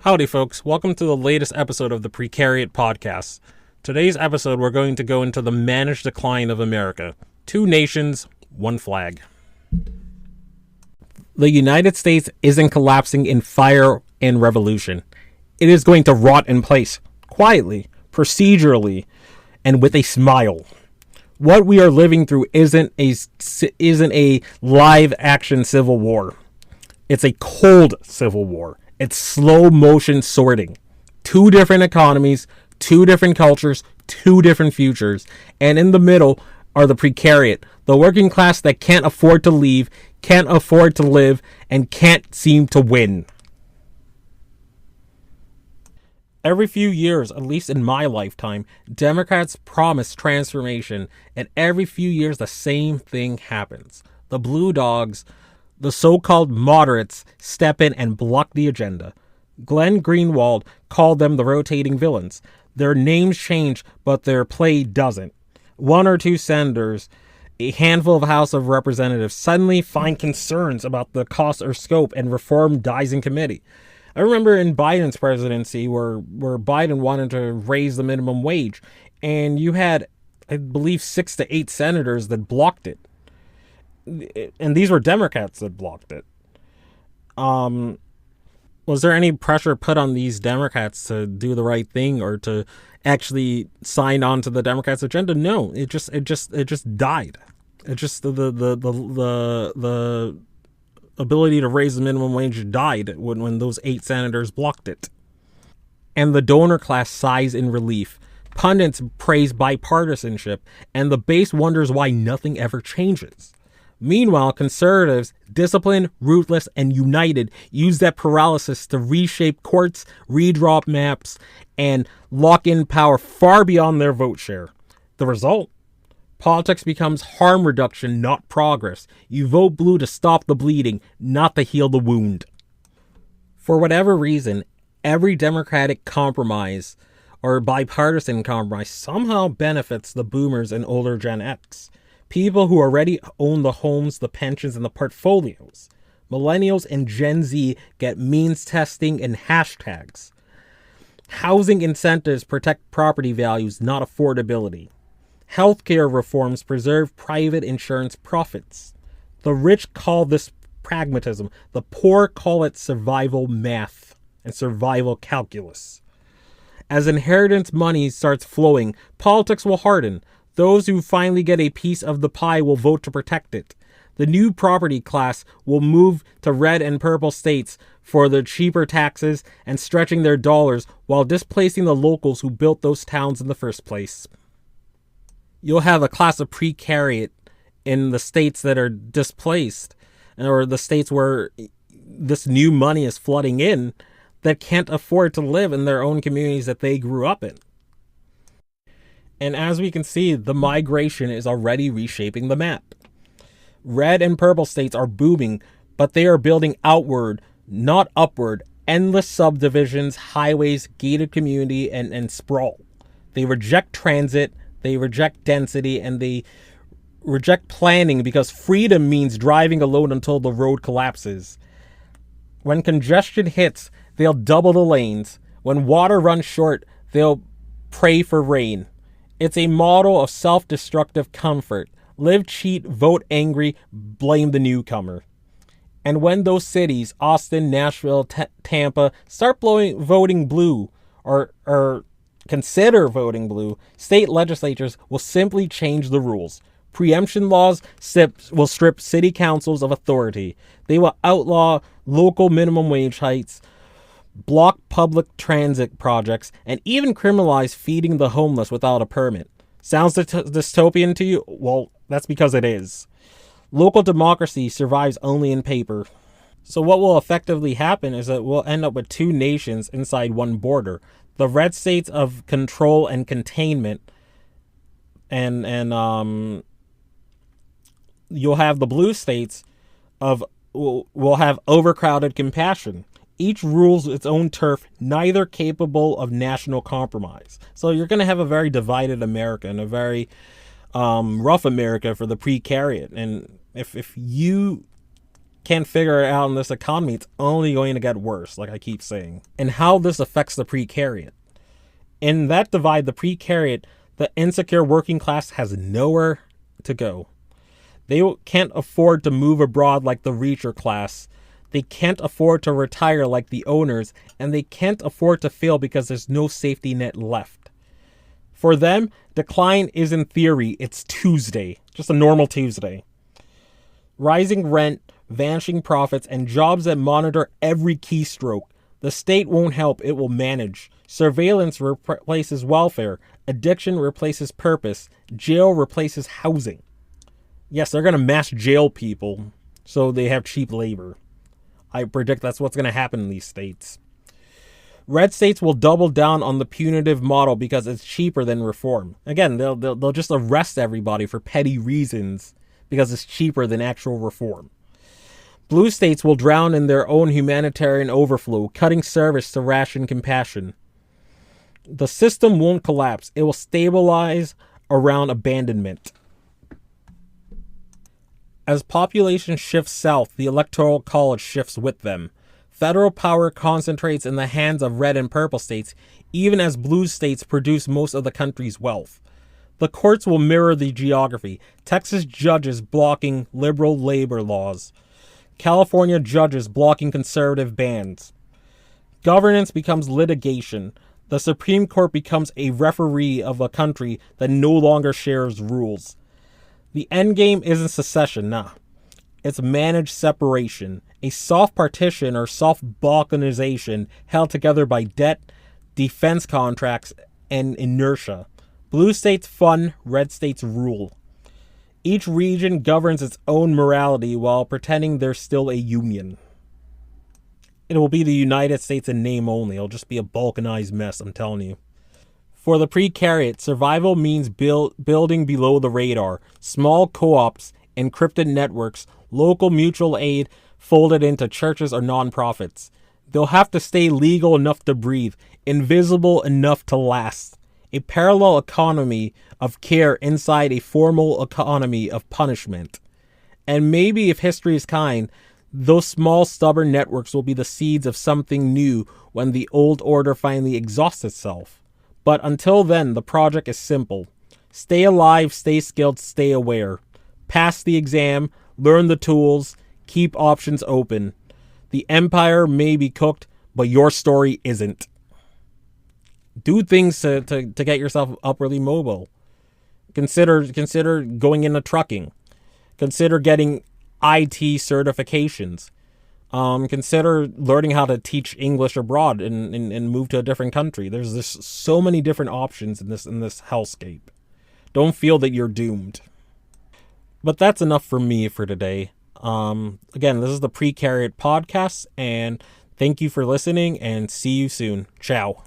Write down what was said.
Howdy, folks. Welcome to the latest episode of the Precariat podcast. Today's episode, we're going to go into the managed decline of America. 2 nations, 1 flag. The United States isn't collapsing in fire and revolution. It is going to rot in place, quietly, procedurally, and with a smile. What we are living through isn't a live action civil war. It's a cold civil war. It's slow motion sorting. 2 different economies, 2 different cultures, 2 different futures. And in the middle are the precariat, the working class that can't afford to leave, can't afford to live, and can't seem to win. Every few years, at least in my lifetime, Democrats promise transformation, and every few years the same thing happens. The blue dogs, the so-called moderates, step in and block the agenda. Glenn Greenwald called them the rotating villains. Their names change, but their play doesn't. 1 or 2 senators, a handful of House of Representatives suddenly find concerns about the cost or scope, and reform dies in committee. I remember in Biden's presidency where Biden wanted to raise the minimum wage, and you had, I believe, 6 to 8 senators that blocked it. And these were Democrats that blocked it. Was there any pressure put on these Democrats to do the right thing or to actually sign on to the Democrats' agenda? No, it just died. It just the ability to raise the minimum wage died when those 8 senators blocked it. And the donor class sighs in relief. Pundits praise bipartisanship, and the base wonders why nothing ever changes. Meanwhile, conservatives, disciplined, ruthless, and united, use that paralysis to reshape courts, redraw maps, and lock in power far beyond their vote share. The result? Politics becomes harm reduction, not progress. You vote blue to stop the bleeding, not to heal the wound. For whatever reason, every Democratic compromise or bipartisan compromise somehow benefits the boomers and older Gen X. People who already own the homes, the pensions, and the portfolios. Millennials and Gen Z get means testing and hashtags. Housing incentives protect property values, not affordability. Healthcare reforms preserve private insurance profits. The rich call this pragmatism. The poor call it survival math and survival calculus. As inheritance money starts flowing, politics will harden. Those who finally get a piece of the pie will vote to protect it. The new property class will move to red and purple states for the cheaper taxes and stretching their dollars while displacing the locals who built those towns in the first place. You'll have a class of precariat in the states that are displaced, or the states where this new money is flooding in, that can't afford to live in their own communities that they grew up in. And as we can see, the migration is already reshaping the map. Red and purple states are booming, but they are building outward, not upward, endless subdivisions, highways, gated community, and sprawl. They reject transit, they reject density, and they reject planning because freedom means driving alone until the road collapses. When congestion hits, they'll double the lanes. When water runs short, they'll pray for rain. It's a model of self-destructive comfort. Live cheat, vote angry, blame the newcomer. And when those cities, Austin, Nashville, Tampa, start voting blue or consider voting blue, state legislatures will simply change the rules. Preemption laws will strip city councils of authority. They will outlaw local minimum wage hikes, block public transit projects, and even criminalize feeding the homeless without a permit. Sounds dystopian to you? Well, that's because it is. Local democracy survives only in paper. So what will effectively happen is that we'll end up with 2 nations inside 1 border. The red states of control and containment, and you'll have the blue states will have overcrowded compassion. Each rules its own turf, neither capable of national compromise. So you're going to have a very divided America and a very rough America for the precariat. And if you can't figure it out in this economy, it's only going to get worse, like I keep saying. And how this affects the precariat. In that divide, the precariat, the insecure working class has nowhere to go. They can't afford to move abroad like the richer class. They can't afford to retire like the owners, and they can't afford to fail because there's no safety net left. For them, decline isn't theory, it's Tuesday. Just a normal Tuesday. Rising rent, vanishing profits, and jobs that monitor every keystroke. The state won't help, it will manage. Surveillance replaces welfare. Addiction replaces purpose. Jail replaces housing. Yes, they're going to mass jail people so they have cheap labor. I predict that's what's going to happen in these states. Red states will double down on the punitive model because it's cheaper than reform. Again, they'll just arrest everybody for petty reasons because it's cheaper than actual reform. Blue states will drown in their own humanitarian overflow, cutting service to ration compassion. The system won't collapse. It will stabilize around abandonment. As population shifts south, the electoral college shifts with them. Federal power concentrates in the hands of red and purple states, even as blue states produce most of the country's wealth. The courts will mirror the geography. Texas judges blocking liberal labor laws. California judges blocking conservative bans. Governance becomes litigation. The Supreme Court becomes a referee of a country that no longer shares rules. The endgame isn't secession, nah. It's managed separation, a soft partition or soft balkanization held together by debt, defense contracts, and inertia. Blue states fund, red states rule. Each region governs its own morality while pretending there's still a union. It will be the United States in name only. It'll just be a balkanized mess, I'm telling you. For the precariat, survival means building below the radar, small co-ops, encrypted networks, local mutual aid folded into churches or nonprofits. They'll have to stay legal enough to breathe, invisible enough to last. A parallel economy of care inside a formal economy of punishment. And maybe, if history is kind, those small stubborn networks will be the seeds of something new when the old order finally exhausts itself. But until then, the project is simple. Stay alive, stay skilled, stay aware. Pass the exam, learn the tools, keep options open. The empire may be cooked, but your story isn't. Do things to get yourself upwardly mobile. Consider going into trucking. Consider getting IT certifications. Consider learning how to teach English abroad and move to a different country. There's just so many different options in this hellscape. Don't feel that you're doomed. But that's enough for me for today. Again, this is the Precariat Podcast, and thank you for listening, and see you soon. Ciao.